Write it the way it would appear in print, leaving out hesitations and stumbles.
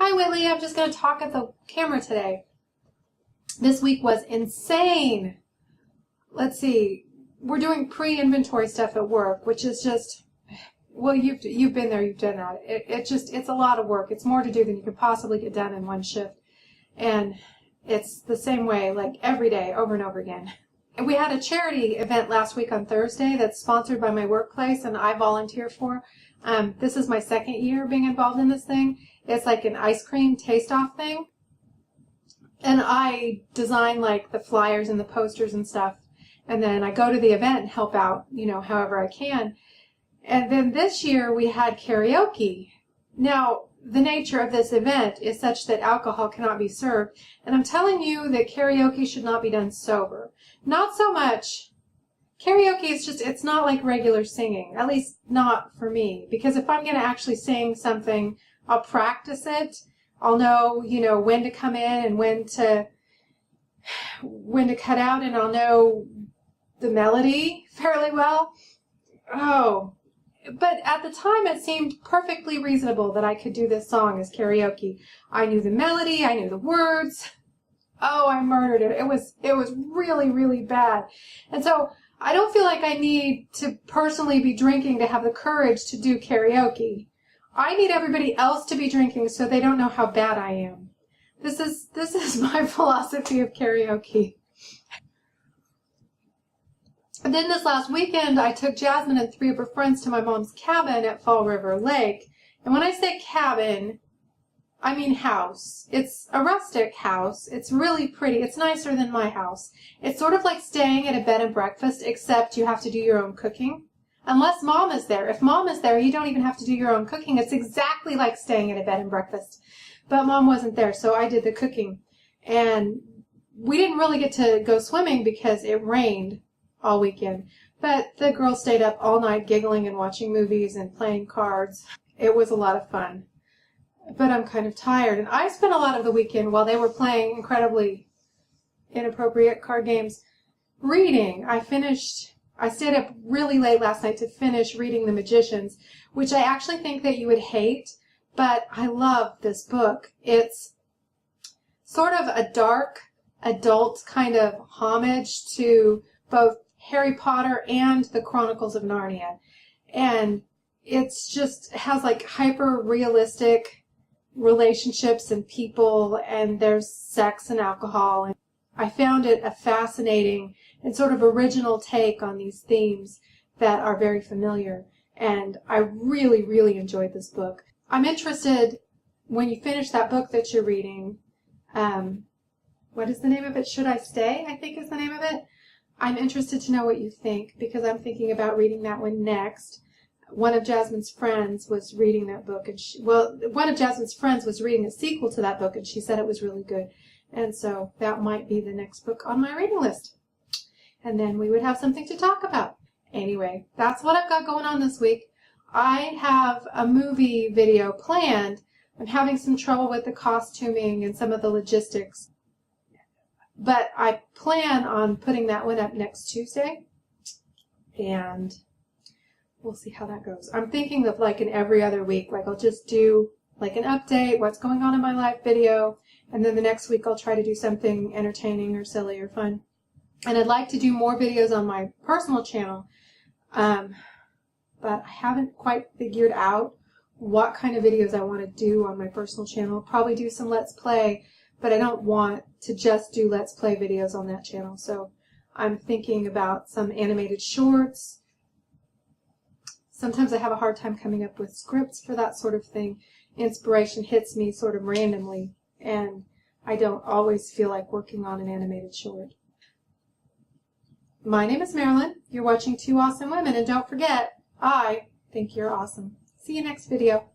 Hi Whitley, I'm just going to talk at the camera today. This week was insane. Let's see, we're doing pre-inventory stuff at work, which is just, well, you've been there, you've done that. It's a lot of work. It's more to do than you could possibly get done in one shift. And it's the same way, like every day, over and over again. And we had a charity event last week on Thursday that's sponsored by my workplace and I volunteer for. This is my second year being involved in this thing. It's like an ice cream taste-off thing. And I design like the flyers and the posters and stuff. And then I go to the event and help out, however I can. And then this year we had karaoke. Now, the nature of this event is such that alcohol cannot be served. And I'm telling you that karaoke should not be done sober. Not so much. Karaoke is just, it's not like regular singing. At least not for me. Because if I'm going to actually sing something, I'll practice it. I'll know, when to come in and when to cut out, and I'll know the melody fairly well. Oh, but at the time it seemed perfectly reasonable that I could do this song as karaoke. I knew the melody, I knew the words. Oh, I murdered it. It was really, really bad. And so I don't feel like I need to personally be drinking to have the courage to do karaoke. I need everybody else to be drinking so they don't know how bad I am. This is my philosophy of karaoke. And then this last weekend, I took Jasmine and 3 of her friends to my mom's cabin at Fall River Lake. And when I say cabin, I mean house. It's a rustic house. It's really pretty. It's nicer than my house. It's sort of like staying at a bed and breakfast, except you have to do your own cooking. Unless Mom is there. If Mom is there, you don't even have to do your own cooking. It's exactly like staying at a bed and breakfast. But Mom wasn't there, so I did the cooking. And we didn't really get to go swimming because it rained all weekend. But the girls stayed up all night giggling and watching movies and playing cards. It was a lot of fun. But I'm kind of tired. And I spent a lot of the weekend while they were playing incredibly inappropriate card games reading. I stayed up really late last night to finish reading The Magicians, which I actually think that you would hate, but I love this book. It's sort of a dark adult kind of homage to both Harry Potter and the Chronicles of Narnia. And it's just has like hyper realistic relationships and people, and there's sex and alcohol. And I found it a fascinating and sort of original take on these themes that are very familiar. And I really, really enjoyed this book. I'm interested, when you finish that book that you're reading, what is the name of it? Should I Stay? I think is the name of it. I'm interested to know what you think, because I'm thinking about reading that one next. One of Jasmine's friends was reading that book, and one of Jasmine's friends was reading a sequel to that book, and she said it was really good. And so that might be the next book on my reading list. And then we would have something to talk about. Anyway, that's what I've got going on this week. I have a movie video planned. I'm having some trouble with the costuming and some of the logistics. But I plan on putting that one up next Tuesday. And we'll see how that goes. I'm thinking of like an every other week. Like I'll just do like an update, what's going on in my life video. And then the next week I'll try to do something entertaining or silly or fun. And I'd like to do more videos on my personal channel. But I haven't quite figured out what kind of videos I want to do on my personal channel. Probably do some Let's Play, but I don't want to just do Let's Play videos on that channel. So I'm thinking about some animated shorts. Sometimes I have a hard time coming up with scripts for that sort of thing. Inspiration hits me sort of randomly, and I don't always feel like working on an animated short. My name is Marilyn. You're watching Two Awesome Women, and don't forget, I think you're awesome. See you next video.